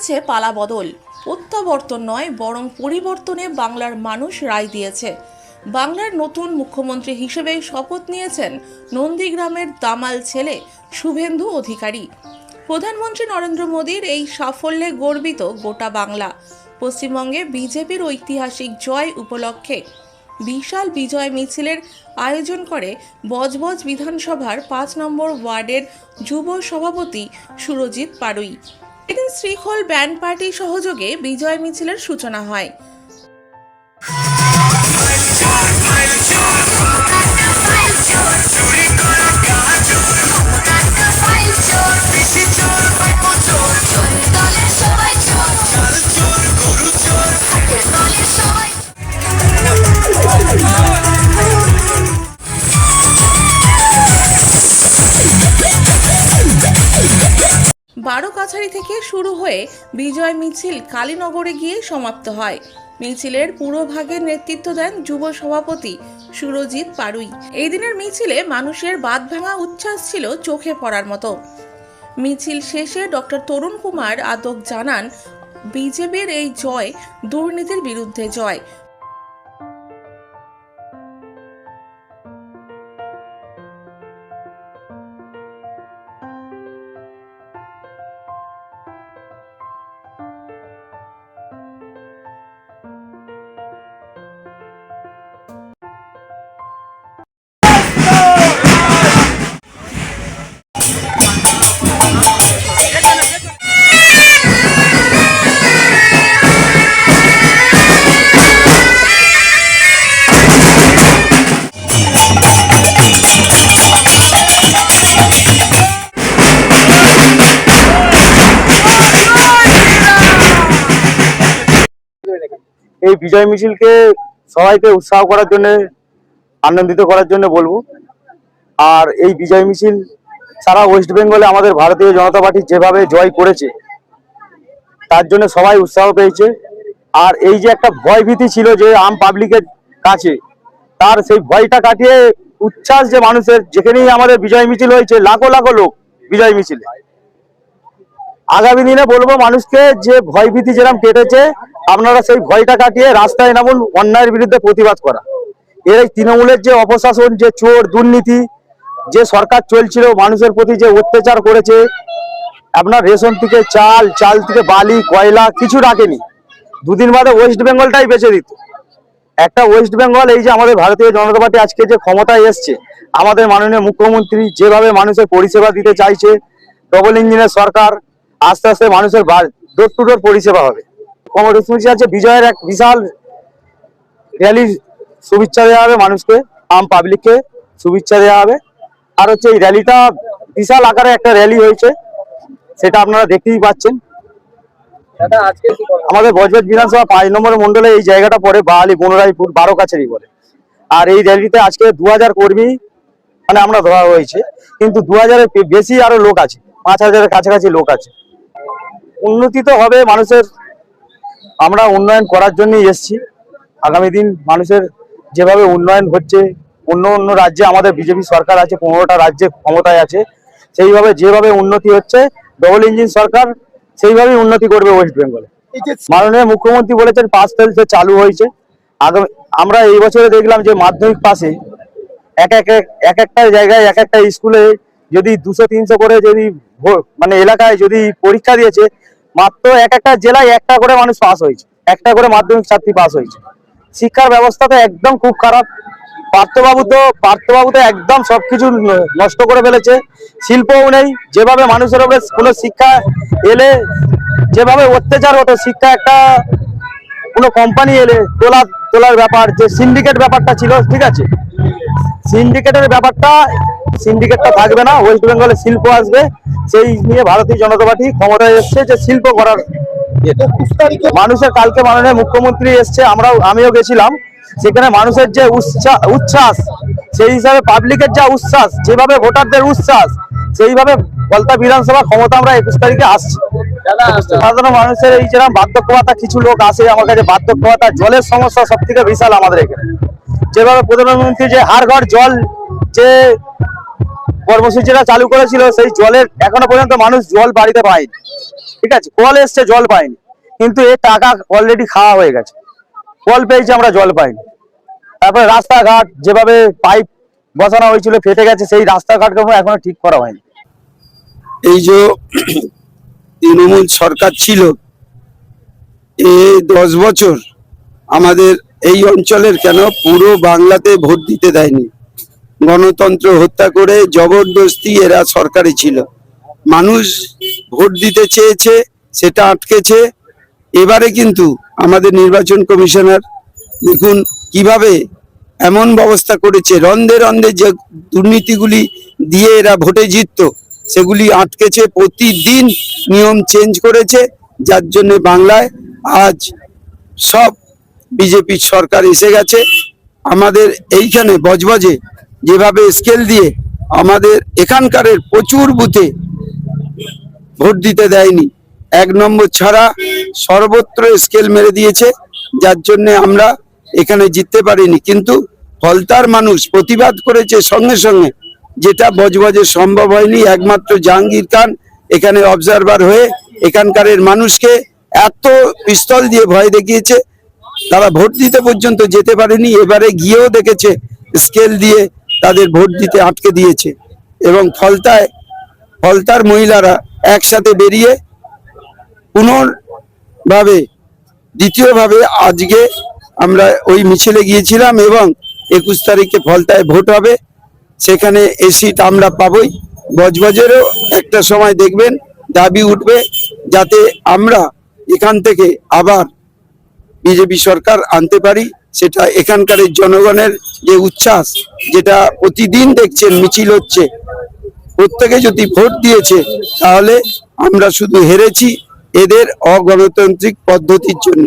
চলেছে পালাবদল। প্রত্যাবর্তন নয়, বরং পরিবর্তনে বাংলার মানুষ রায় দিয়েছে। বাংলার নতুন মুখ্যমন্ত্রী হিসেবে শপথ নিয়েছেন নন্দীগ্রামের দামাল ছেলে শুভেন্দু অধিকারী। প্রধানমন্ত্রী নরেন্দ্র মোদীর এই সাফল্যে গর্বিত গোটা বাংলা। পশ্চিমবঙ্গে বিজেপির ঐতিহাসিক জয় উপলক্ষে বিশাল বিজয় মিছিলের আয়োজন করে বজবজ বিধানসভার 5 নম্বর ওয়ার্ডের যুব সভাপতি সুরজিৎ পাড়ুই। এদিন শ্রীখোল ব্যান্ড পার্টির সহযোগে বিজয় মিছিলের সূচনা হয়। বারোকাছাড়ি থেকে শুরু হয়ে বিজয় মিছিল কালীনগরে গিয়ে সমাপ্ত হয়। মিছিলের পুরোভাগের নেতৃত্ব দেন যুব সভাপতি সুরজিৎ পাড়ুই। এই দিনের মিছিলে মানুষের বাঁধভাঙা উচ্ছ্বাস ছিল চোখে পড়ার মতো। মিছিল শেষে ডক্টর তরুণ কুমার আদক জানান, বিজেপির এই জয় দুর্নীতির বিরুদ্ধে জয়। এই বিজয় মিছিলকে সবাইকে উৎসাহ করার জন্য, আনন্দিত করার জন্য বলবো। আর এই বিজয় মিছিল সারা ওয়েস্ট বেঙ্গলে আমাদের ভারতীয় জনতা পার্টি যেভাবে জয় করেছে তার জন্য সবাই উৎসাহ পেয়েছে। আর এই যে একটা ভয় ভীতি ছিল যে আম পাবলিকের কাছে, তার সেই ভয়টা কাটিয়ে উচ্ছ্বাস যে মানুষের, যেখানেই আমাদের বিজয় মিছিল হয়েছে লাখো লাখো লোক বিজয় মিছিলে। আগামী দিনে বলবো মানুষকে যে ভয়ভীতি যেরকম কেটেছে, আপনারা সেই ভয়টা কাটিয়ে রাস্তায় নামুন অন্যায়ের বিরুদ্ধে প্রতিবাদ করা। এই তৃণমূলের যে অপশাসন, যে চোর দুর্নীতি, যে সরকার চলছিল মানুষের প্রতি যে অত্যাচার করেছে, আপনার রেশন থেকে চাল, চাল থেকে বালি, কয়লা কিছু রাখেনি। দুদিন বাদে ওয়েস্ট বেঙ্গলটাই বেঁচে দিত। একটা ওয়েস্ট বেঙ্গল, এই যে আমাদের ভারতীয় জনতা পার্টি আজকে যে ক্ষমতায় এসছে, আমাদের মাননীয় মুখ্যমন্ত্রী যেভাবে মানুষের পরিষেবা দিতে চাইছে, ডবল ইঞ্জিনের সরকার, আস্তে আস্তে মানুষের ডোর টু ডোর পরিষেবা হবে। কর্মসূচি আছে বিজয়ের এক বিশাল র্যালি, শুভেচ্ছা দেওয়া হবে মানুষকে, আম পাবলিককে শুভেচ্ছা দেওয়া হবে। আর হচ্ছে এই র্যালিটা বিশাল আকারে একটা র্যালি হয়েছে, সেটা আপনারা দেখতেই পাচ্ছেন। আমাদের বজবজ বিধানসভা 5 নম্বর মন্ডলে এই জায়গাটা পড়ে বাহালি বনরাইপুর বারোকাছাড়ি বলে। আর এই র্যালিতে আজকে 2000 কর্মী মানে আমরা ধরা হয়েছে, কিন্তু 2000-এর বেশি আরো লোক আছে, 5000-এর কাছাকাছি লোক আছে। উন্নতি তো হবে মানুষের, আমরা উন্নয়ন করার জন্যই এসছি। আগামী দিন মানুষের যেভাবে উন্নয়ন হচ্ছে, অন্য অন্য রাজ্যে আমাদের বিজেপি সরকার আছে, 15টা রাজ্যে ক্ষমতায় আছে, সেইভাবে যেভাবে উন্নতি হচ্ছে ডবল ইঞ্জিন সরকার সেইভাবেই উন্নতি করবে ওয়েস্ট বেঙ্গলে। মাননীয় মুখ্যমন্ত্রী বলেছেন পাস ফেল চালু হয়েছে। আগামী আমরা এই বছরে দেখলাম যে মাধ্যমিক পাশে এক একটা জায়গায়, এক একটা স্কুলে যদি 200-300 করে যদি মানে এলাকায় যদি পরীক্ষা দিয়েছে, মাত্র এক একটা জেলায় একটা করে মানুষ পাস হয়েছে, একটা করে মাধ্যমিক ছাত্রী পাস হয়েছে। শিক্ষার ব্যবস্থা তো একদম খুব খারাপ। পার্থবাবু তো একদম সবকিছু নষ্ট করে ফেলেছে। শিল্পও নেই, যেভাবে মানুষের উপরে কোনো শিক্ষা এলে যেভাবে অত্যাচার হতো, শিক্ষা একটা কোনো কোম্পানি এলে তোলার ব্যাপার, যে সিন্ডিকেট ব্যাপারটা ছিল, ঠিক আছে, সিন্ডিকেটটা থাকবে না। ওয়েস্ট বেঙ্গলে শিল্প আসবে, সেই নিয়ে ভারতীয় জনতা পার্টি ক্ষমতায় এসছে যে শিল্প করার। মানুষের কালকে মাননীয় মুখ্যমন্ত্রী এসছে, আমিও গেছিলাম, সেখানে মানুষের যে উচ্ছ্বাস, সেই হিসাবে পাবলিকের যা উচ্ছ্বাস, যেভাবে ভোটারদের উচ্ছ্বাস, সেইভাবে কলতা বিধানসভা ক্ষমতা আমরা 21 তারিখে আসছি। সাধারণ মানুষের এই যেরকম বার্ধক্য ভাতা, কিছু লোক আসে আমার কাছে বার্ধক্য ভাতা, জলের সমস্যা সব থেকে বিশাল আমাদের এখানে। যেভাবে প্রধানমন্ত্রী যে হার ঘর জল যে কর্মসূচিটা চালু করেছিল, সেই জলের এখনো পর্যন্ত মানুষ জল বাড়িতে পায়নি। ঠিক আছে, কল এসছে জল পাইনি, কিন্তু এর টাকা অলরেডি খাওয়া হয়ে গেছে। কল পেয়েছি আমরা, জল পাইনি। তারপরে রাস্তাঘাট যেভাবে পাইপ বসানো হয়েছিল ফেটে গেছে, সেই রাস্তাঘাটগুলো এখনো ঠিক করা হয়নি। এই যে তৃণমূল সরকার ছিল, এই 10 বছর আমাদের এই অঞ্চলের কেন পুরো বাংলাতে ভোট দিতে দেয়নি। গণতন্ত্র হত্যা করে জবরদস্তি এরা সরকারি ছিল। মানুষ ভোট দিতে চেয়েছে, সেটা আটকেছে। এবারে কিন্তু আমাদের নির্বাচন কমিশনার দেখুন কিভাবে এমন ব্যবস্থা করেছে, রন্ধে রন্ধে যে দুর্নীতিগুলি দিয়ে এরা ভোটে জিততো সেগুলি আটকেছে। প্রতিদিন নিয়ম চেঞ্জ করেছে, যার জন্য বাংলায় আজ সব বিজেপির সরকার এসে গেছে। আমাদের এইখানে বজবজে যেভাবে স্কেল দিয়ে আমাদের এখানকারের প্রচুর বুথে ভোট দিতে দেয়নি, 1 নম্বর ছাড়া সর্বত্র স্কেল মেরে দিয়েছে, যার জন্য আমরা এখানে জিততে পারিনি। কিন্তু ফলতার মানুষ প্রতিবাদ করেছে সঙ্গে সঙ্গে, যেটা বজবজে সম্ভব হয়নি। একমাত্র জাহাঙ্গীর খান এখানে অবজারভার হয়ে এখানকারের মানুষকে এত পিস্তল দিয়ে ভয় দেখিয়েছে, তারা ভোট দিতে পর্যন্ত যেতে পারেনি। এবারে গিয়েও দেখেছে স্কেল দিয়ে তাদের ভোট দিতে আটকে দিয়েছে। এবং ফলতার মহিলারা একসাথে বেরিয়ে পুনর্ভাবে দ্বিতীয়ভাবে আজকে আমরা ওই মিছিলে গিয়েছিলাম, এবং 21 তারিখে ফলতায় ভোট হবে, সেখানে সিট আমরা পাবই। বজবজেরও একটা সময় দেখবেন দাবি উঠবে, যাতে আমরা এখান থেকে আবার বিজেপি সরকার আনতে পারি। সেটা এখানকার জনগণের যে উচ্ছ্বাস, যেটা প্রতিদিন দেখছেন মিছিল হচ্ছে, প্রত্যেকে যদি ভোট দিয়েছে, তাহলে আমরা শুধু হেরেছি এদের অগণতান্ত্রিক পদ্ধতির জন্য।